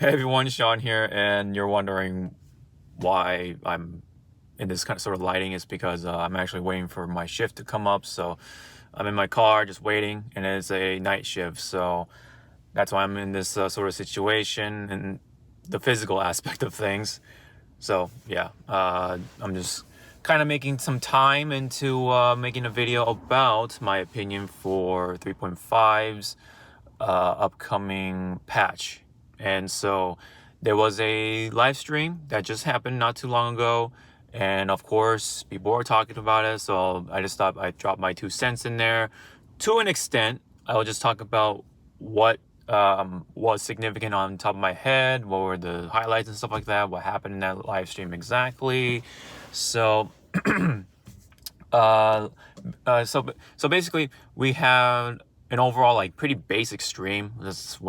Hey everyone, Sean here, and you're wondering why I'm in this kind of sort of lighting. Is because I'm actually waiting for my shift to come up. So I'm in my car just waiting, and it's a night shift. So that's why I'm in this sort of situation and the physical aspect of things. So yeah, I'm just kind of making some time into making a video about my opinion for 3.5's upcoming patch. And so there was a live stream that just happened not too long ago. And of course, people were talking about it. So I just thought I'd drop my 2 cents in there. To an extent, I'll just talk about what was significant on top of my head, what were the highlights and stuff like that, what happened in that live stream exactly. So, uh, so basically, we had an overall like pretty basic stream. That's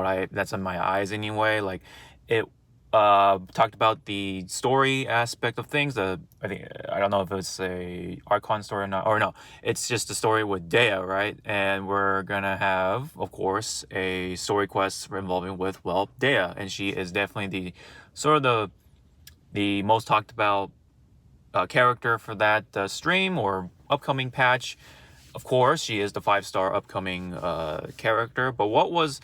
in my eyes anyway. Like it talked about the story aspect of things. I don't know if it's a Archon story or not, or no. It's just a story with Dea, right? And we're gonna have, of course, a story quest involving with Dea, and she is definitely the sort of the most talked about character for that stream or upcoming patch. Of course, she is the 5-star upcoming character. But what was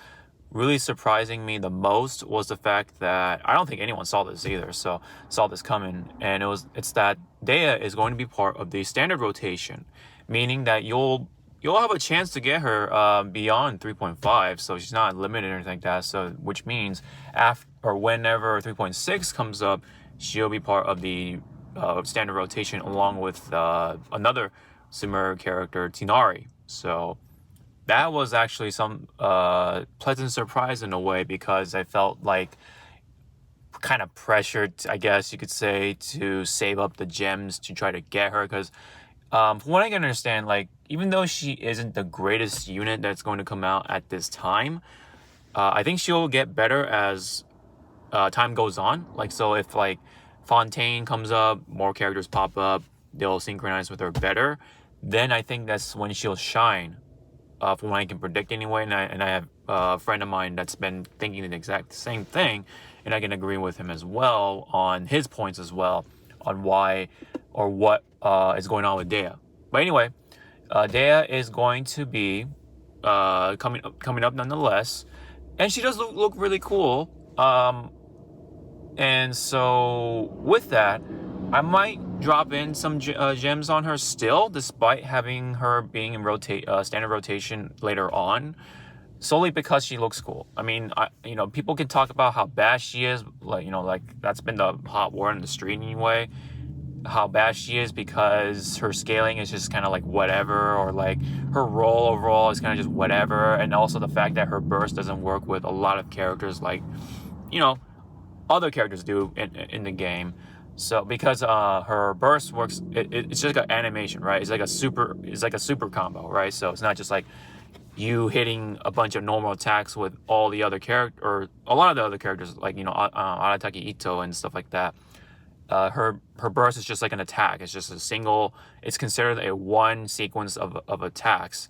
really surprising me the most was the fact that I don't think anyone saw this either. So saw this coming, and it's that Dea is going to be part of the standard rotation, meaning that you'll have a chance to get her beyond 3.5. So she's not limited or anything like that. So which means after or whenever 3.6 comes up, she'll be part of the standard rotation along with another similar character, Tinari. So that was actually some pleasant surprise in a way, because I felt like kind of pressured, I guess you could say, to save up the gems to try to get her. Because from what I can understand, like even though she isn't the greatest unit that's going to come out at this time, I think she'll get better as time goes on. Like, so if like Fontaine comes up, more characters pop up, they'll synchronize with her better, then I think that's when she'll shine, from what I can predict anyway. And I have a friend of mine that's been thinking the exact same thing, and I can agree with him as well on his points as well on why or what is going on with Dea. But anyway, Dea is going to be coming up nonetheless, and she does look really cool. And so with that, I might drop in some gems on her still, despite having her being in standard rotation later on, solely because she looks cool. I mean, people can talk about how bad she is, like that's been the hot word in the street anyway. How bad she is because her scaling is just kind of like whatever, or like her role overall is kind of just whatever, and also the fact that her burst doesn't work with a lot of characters like, you know, other characters do in the game. So because her burst works, it's just like an animation, right? It's like a super combo, right? So it's not just like you hitting a bunch of normal attacks with all the other character or a lot of the other characters, like Arataki Ito and stuff like that. Her burst is just like an attack. It's just a single. It's considered a one sequence of attacks,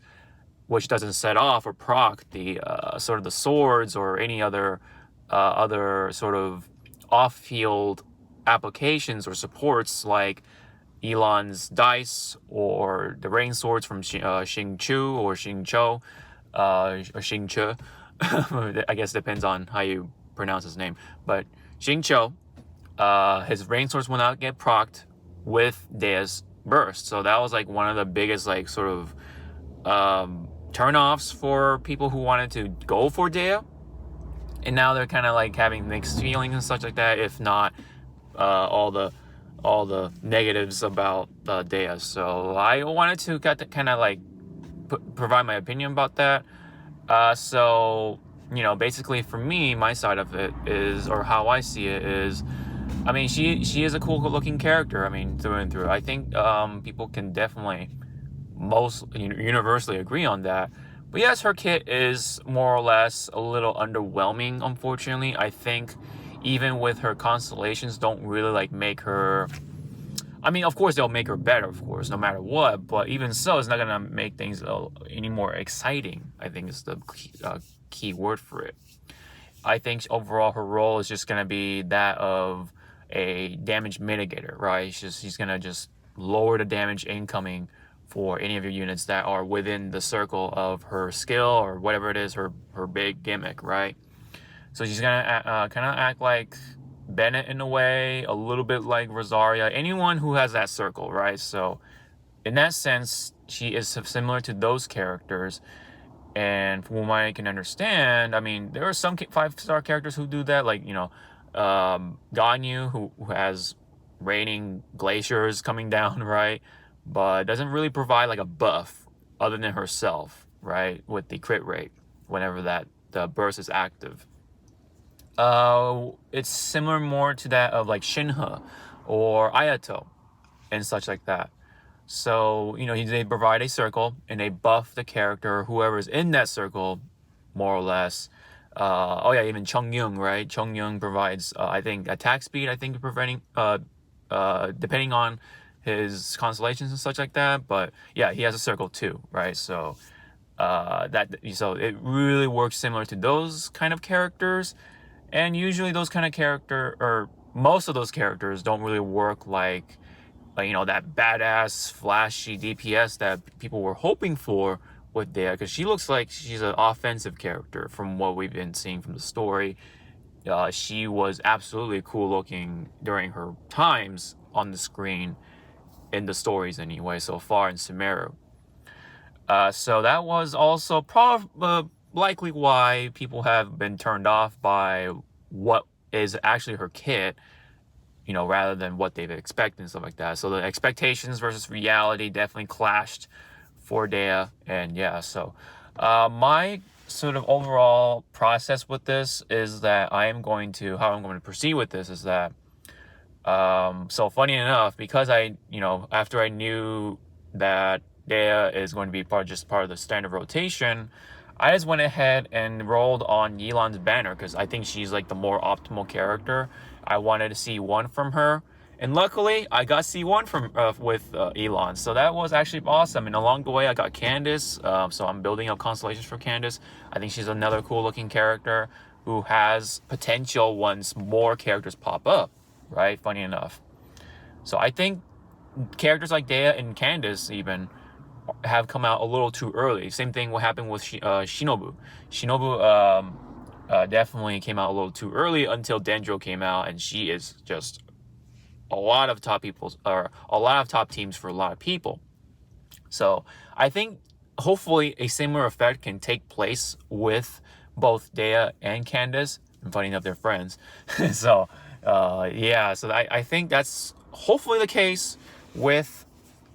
which doesn't set off or proc the sort of the swords or any other sort of off-field applications or supports like Elon's dice or the rain swords from Xing Chu or Xing Cho, or Xing Che. I guess it depends on how you pronounce his name. But Xing Cho, his rain swords will not get procced with Dea's burst. So that was like one of the biggest like sort of turn-offs for people who wanted to go for Dea. And now they're kind of like having mixed feelings and such like that, if not all the negatives about Dea. So I wanted to kind of like provide my opinion about that. So basically for me, my side of it is, or how I see it is, I mean, she is a cool looking character. I mean, through and through. I think people can definitely universally agree on that. But yes, her kit is more or less a little underwhelming, unfortunately. I think even with her constellations don't really like make her, I mean, of course they'll make her better, of course, no matter what, but even so, it's not gonna make things any more exciting, I think is the key word for it. I think overall her role is just gonna be that of a damage mitigator, right? She's gonna just lower the damage incoming for any of your units that are within the circle of her skill or whatever it is, her big gimmick, right? So she's gonna kind of act like Bennett in a way, a little bit like Rosaria, anyone who has that circle, right? So in that sense, she is similar to those characters. And from what I can understand, I mean, there are some 5-star characters who do that, like, Ganyu, who has raining glaciers coming down, right? But doesn't really provide like a buff other than herself, right? With the crit rate whenever that the burst is active. It's similar more to that of like Shinha or Ayato and such like that. So, they provide a circle and they buff the character, whoever's in that circle, more or less. Oh yeah, even Chung Yung, right? Chung Yung provides, I think, attack speed, I think, preventing, depending on his constellations and such like that. But yeah, he has a circle too, right? So, so it really works similar to those kind of characters. And usually those kind of or most of those characters don't really work like that badass flashy DPS that people were hoping for with Dea, because she looks like she's an offensive character from what we've been seeing from the story. She was absolutely cool looking during her times on the screen in the stories anyway, so far in Sumeru. So that was also likely why people have been turned off by what is actually her kit, rather than what they've expected and stuff like that. So the expectations versus reality definitely clashed for Dea. And yeah, so my sort of overall process with this is that how I'm going to proceed with this is that, so funny enough, because after I knew that Dea is going to be part of the standard rotation, I just went ahead and rolled on Yelan's banner because I think she's like the more optimal character. I wanted to see one from her, and luckily I got C1 from with Yelan, so that was actually awesome. And along the way I got Candace, so I'm building up constellations for Candace. I think she's another cool looking character who has potential once more characters pop up, right? Funny enough. So I think characters like Dea and Candace even have come out a little too early. Same thing what happened with Shinobu. Shinobu definitely came out a little too early until Dendro came out, and she is just a lot of top teams for a lot of people. So I think hopefully a similar effect can take place with both Dea and Candace. And funny enough, they're friends. So yeah, so I think that's hopefully the case with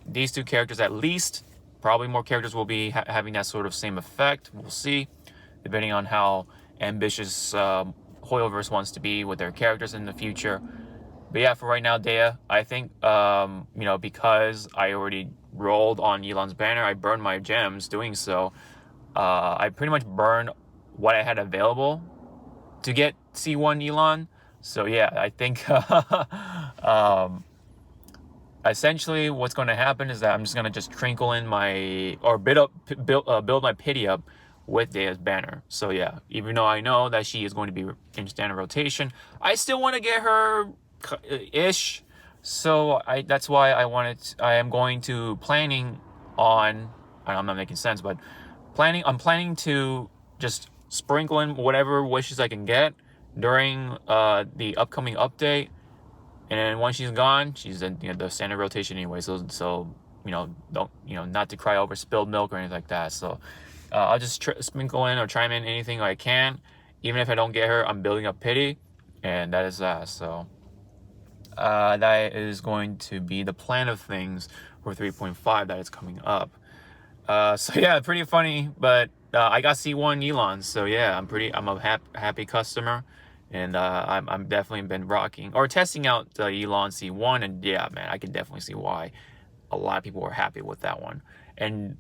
these two characters at least. Probably more characters will be having that sort of same effect. We'll see, depending on how ambitious Hoyoverse wants to be with their characters in the future. But yeah, for right now, Dea, I think, because I already rolled on Yelan's banner, I burned my gems doing so. I pretty much burned what I had available to get C1 Yelan. So yeah, I think essentially what's going to happen is that I'm just going to just trinkle in build my pity up with Dea's banner. So yeah, even though I know that she is going to be in standard rotation, I still want to get her ish. So that's why I am going to I'm not making sense, but I'm planning to just sprinkle in whatever wishes I can get during the upcoming update. And then once she's gone, she's in the standard rotation anyway. So don't not to cry over spilled milk or anything like that. So I'll just sprinkle in or chime in anything I can. Even if I don't get her, I'm building up pity, and that is that. So that is going to be the plan of things for 3.5 that is coming up. So yeah, pretty funny, but I got C1 Yelan, so yeah, I'm a happy customer. And I'm definitely been rocking or testing out the Yelan C1, and yeah, man, I can definitely see why a lot of people are happy with that one. And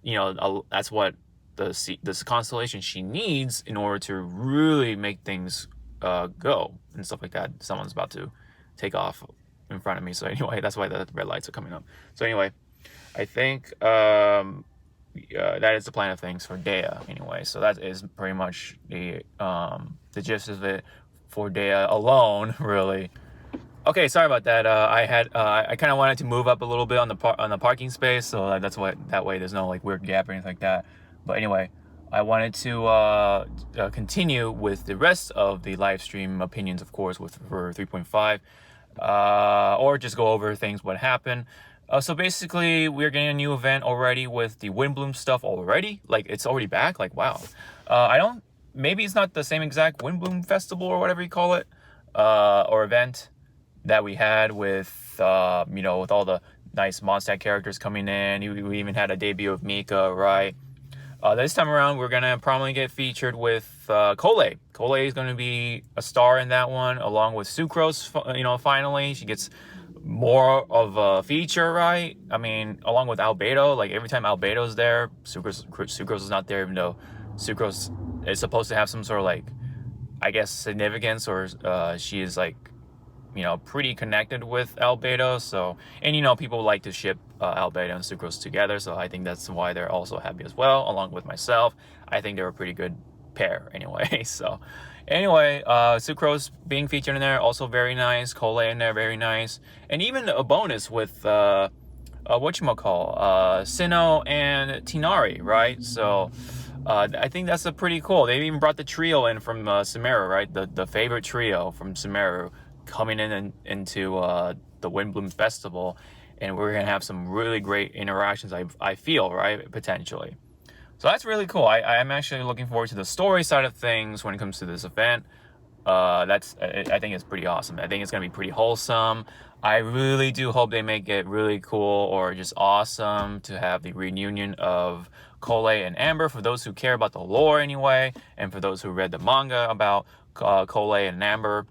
that's what this constellation she needs in order to really make things go and stuff like that. Someone's about to take off in front of me, so anyway, that's why the red lights are coming up. So anyway, I think that is the plan of things for Dea anyway. So that is pretty much the the gist of it for Dea alone, really. Okay, sorry about that. I kind of wanted to move up a little bit on the parking space, so that's why that way there's no like weird gap or anything like that. But anyway, I wanted to continue with the rest of the live stream opinions, of course, for 3.5, or just go over things what happened. So basically, we're getting a new event already with the Windbloom stuff already. Like it's already back. Like wow. I don't. Maybe it's not the same exact Windbloom festival or whatever you call it, or event that we had with with all the nice Mondstadt characters coming in. We even had a debut of Mika, right? This time around, we're gonna probably get featured with Cole. Cole is gonna be a star in that one, along with Sucrose. Finally, she gets more of a feature, right? I mean, along with Albedo. Like every time Albedo's there, Sucrose is not there, even though Sucrose is supposed to have some sort of like, I guess, significance, or she is like, pretty connected with Albedo. So, and people like to ship Albedo and Sucrose together. So I think that's why they're also happy as well, along with myself. I think they're a pretty good pair anyway. So anyway, Sucrose being featured in there, also very nice. Cole in there, very nice. And even a bonus with Sinnoh and Tinari, right? So I think that's a pretty cool. They even brought the trio in from Sumeru, right? The favorite trio from Sumeru coming into the Windbloom Festival, and we're gonna have some really great interactions. I feel, right, potentially. So that's really cool. I'm actually looking forward to the story side of things when it comes to this event. I think it's pretty awesome. I think it's gonna be pretty wholesome. I really do hope they make it really cool or just awesome to have the reunion of Cole and Amber, for those who care about the lore anyway, and for those who read the manga about Cole and Amber.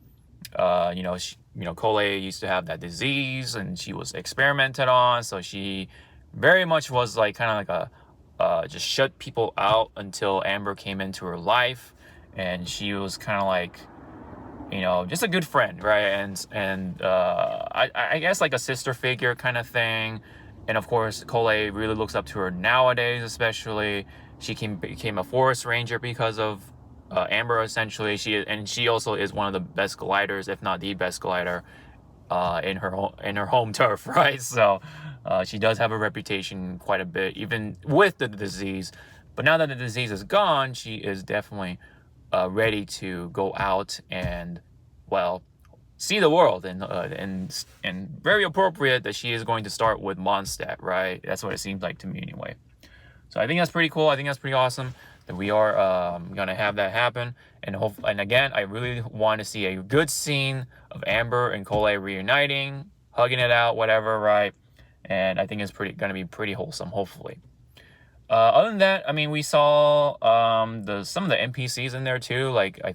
Cole used to have that disease and she was experimented on, so she very much was like kind of like a just shut people out until Amber came into her life, and she was kind of like, just a good friend, right? And I guess like a sister figure kind of thing. And of course, Cole really looks up to her nowadays, especially. She became a forest ranger because of Amber, essentially. She also is one of the best gliders, if not the best glider, in her home turf, right? So she does have a reputation quite a bit, even with the disease. But now that the disease is gone, she is definitely ready to go out and, well, see the world, and very appropriate that she is going to start with Mondstadt, right? That's what it seems like to me anyway. So I think that's pretty cool. I think that's pretty awesome that we are gonna have that happen. And again, I really want to see a good scene of Amber and Cole reuniting, hugging it out, whatever, right? And I think it's gonna be pretty wholesome, hopefully. Other than that, I mean, we saw some of the NPCs in there too. Like I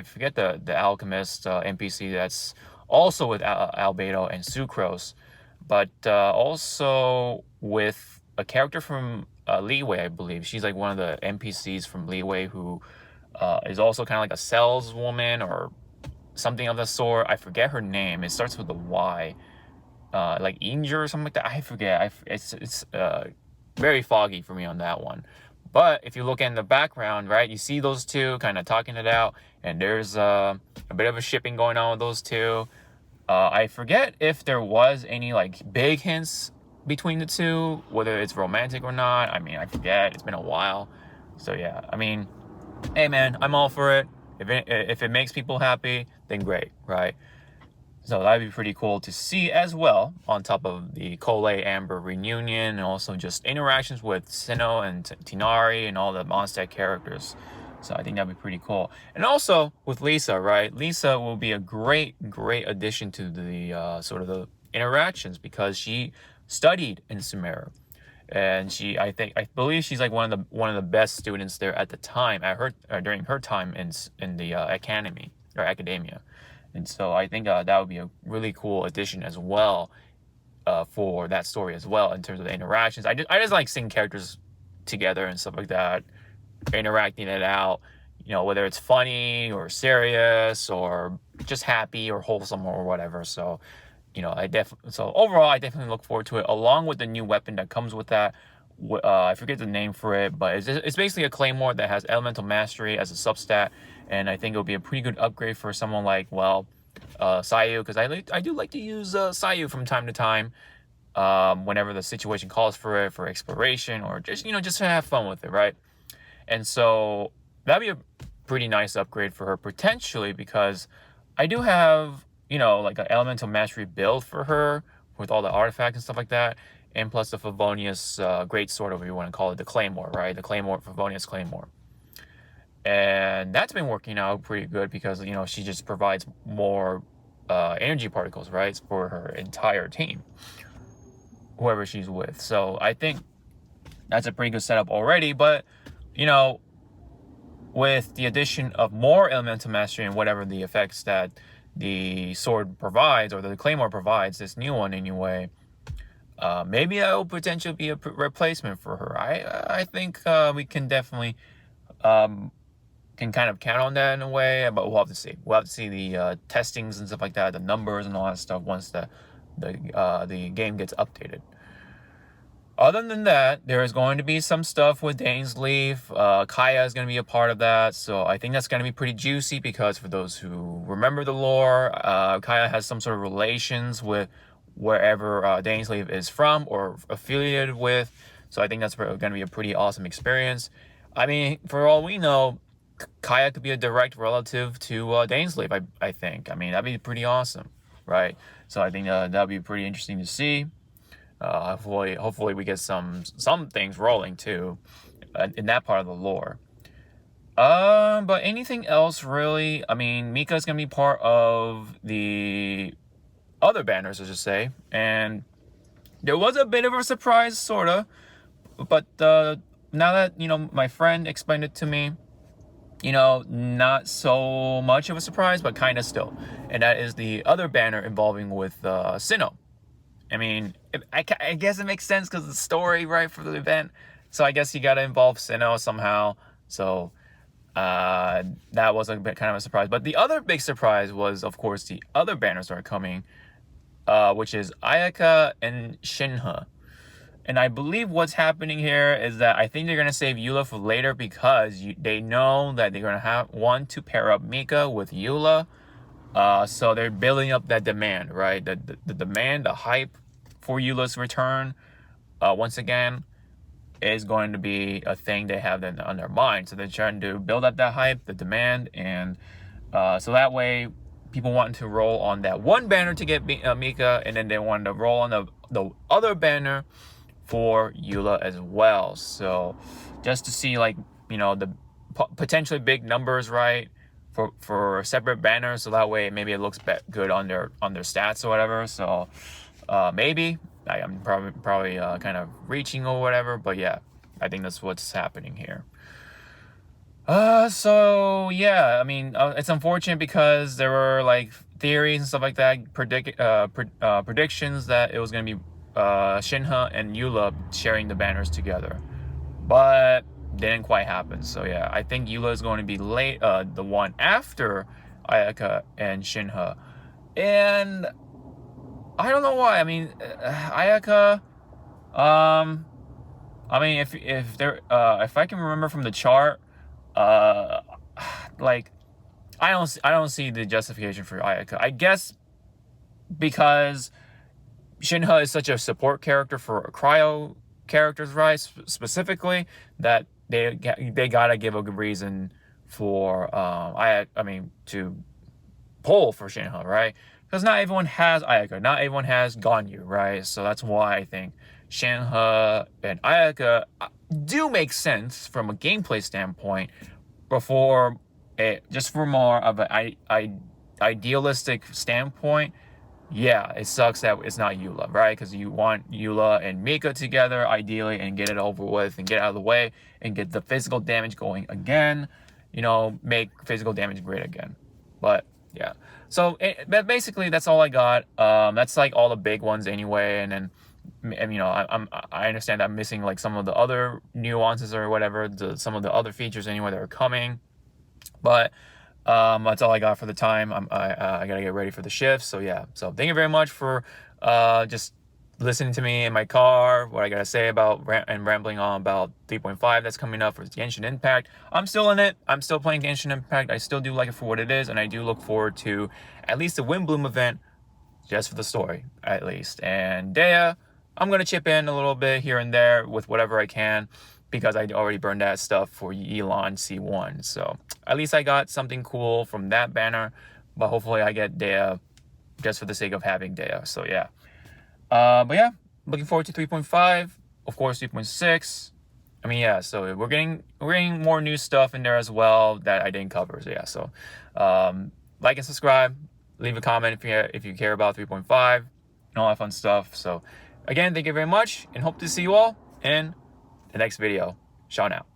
forget the alchemist NPC that's also with Albedo and Sucrose, but also with a character from Leeway, I believe. She's like one of the NPCs from Leeway who is also kind of like a saleswoman or something of the sort. I forget her name. It starts with a Y, like Inger or something like that. I forget. It's very foggy for me on that one. But if you look in the background, right, you see those two kind of talking it out, and there's a bit of a shipping going on with those two. I forget if there was any like big hints between the two, whether it's romantic or not. I mean, I forget. It's been a while. So yeah, I mean, hey man, I'm all for it. If it makes people happy, then great, right? So that'd be pretty cool to see as well, on top of the Cole Amber reunion, and also just interactions with Sinnoh and Tinari and all the Mondstadt characters. So I think that'd be pretty cool. And also with Lisa, right? Lisa will be a great addition to the sort of the interactions, because she studied in Sumeru, and I believe she's like one of the best students there at the time. During her time in the academy or academia. And so I think that would be a really cool addition as well, for that story as well, in terms of the interactions. I just like seeing characters together and stuff like that, interacting it out, whether it's funny or serious or just happy or wholesome or whatever. So, so overall, I definitely look forward to it, along with the new weapon that comes with that. I forget the name for it, but it's basically a claymore that has elemental mastery as a substat, and I think it'll be a pretty good upgrade for someone like, well, Sayu, because I do like to use Sayu from time to time, whenever the situation calls for it, for exploration, or just just to have fun with it, right? And so that'd be a pretty nice upgrade for her potentially, because I do have like an elemental mastery build for her with all the artifacts and stuff like that, and plus the Favonius great sword, or whatever you want to call it, the claymore, right? The claymore, Favonius claymore. And that's been working out pretty good because she just provides more energy particles, right, for her entire team, whoever she's with. So I think that's a pretty good setup already. But with the addition of more elemental mastery and whatever the effects that the sword provides, or the claymore provides, this new one anyway, maybe that will potentially be a replacement for her. I think we can definitely can kind of count on that in a way, but we'll have to see. We'll have to see the testings and stuff like that, the numbers and all that stuff once the game gets updated. Other than that, there is going to be some stuff with Dane's Leaf. Kaya is going to be a part of that, so I think that's going to be pretty juicy, because for those who remember the lore, Kaya has some sort of relations with wherever Dane's Leaf is from or affiliated with, so I think that's going to be a pretty awesome experience. I mean, for all we know, Kaya could be a direct relative to Dane's Leaf, I think. I mean, that'd be pretty awesome, right? So I think that'd be pretty interesting to see. Hopefully we get some things rolling too in that part of the lore. But anything else really? I mean, Mika's gonna be part of the other banners, I should say, and there was a bit of a surprise, sorta. But now that my friend explained it to me, not so much of a surprise, but kind of still. And that is the other banner involving with Sinnoh. I mean, I guess it makes sense because of the story, right, for the event. So I guess you got to involve Sinnoh somehow. So that was a bit kind of a surprise. But the other big surprise was, of course, the other banners that are coming, which is Ayaka and Shinha. And I believe what's happening here is that I think they're going to save Eula for later, because they know that they're going to want to pair up Mika with Eula. So they're building up that demand, right? The demand, the hype for Eula's return, once again, is going to be a thing they have on their mind. So they're trying to build up that hype, the demand, and so that way people want to roll on that one banner to get Mika, and then they want to roll on the other banner for Eula as well. So just to see the potentially big numbers, right, for separate banners, so that way maybe it looks good on their stats or whatever. So maybe I'm probably kind of reaching or whatever, but yeah, I think that's what's happening here. So yeah, I mean, it's unfortunate because there were theories and stuff like that, predictions that it was gonna be Shinha and Eula sharing the banners together, but didn't quite happen. So yeah, I think Eula is going to be the one after Ayaka and Shinha, and I don't know why. I mean, Ayaka, I mean, if I can remember from the chart, I don't see the justification for Ayaka. I guess because Shinha is such a support character for cryo characters, right? Specifically, that they gotta give a good reason for I mean to pull for Shinha, right? Because not everyone has Ayaka, not everyone has Ganyu, right? So that's why I think Shinha and Ayaka do make sense from a gameplay standpoint, before just for more of an idealistic standpoint. Yeah, it sucks that it's not Eula, right? Because you want Eula and Mika together, ideally, and get it over with and get out of the way and get the physical damage going again. Make physical damage great again. But yeah, so but basically that's all I got. That's all the big ones anyway. And then, I understand I'm missing some of the other nuances or whatever, some of the other features anyway that are coming. But that's all I got for the time. I gotta get ready for the shift. So yeah. So thank you very much for just listening to me in my car, what I gotta say about and rambling on about 3.5 that's coming up for Genshin Impact. I'm still in it. I'm still playing Genshin Impact. I still do like it for what it is, and I do look forward to at least the Windbloom event, just for the story, at least. And Dea, I'm gonna chip in a little bit here and there with whatever I can, because I already burned that stuff for Elon C1. So at least I got something cool from that banner, but hopefully I get Dea just for the sake of having Dea. So yeah. But yeah, looking forward to 3.5, of course 3.6. I mean, yeah, so we're getting more new stuff in there as well that I didn't cover. So yeah, so like and subscribe, leave a comment if you care about 3.5 and all that fun stuff. So again, thank you very much, and hope to see you all in the next video. Ciao now.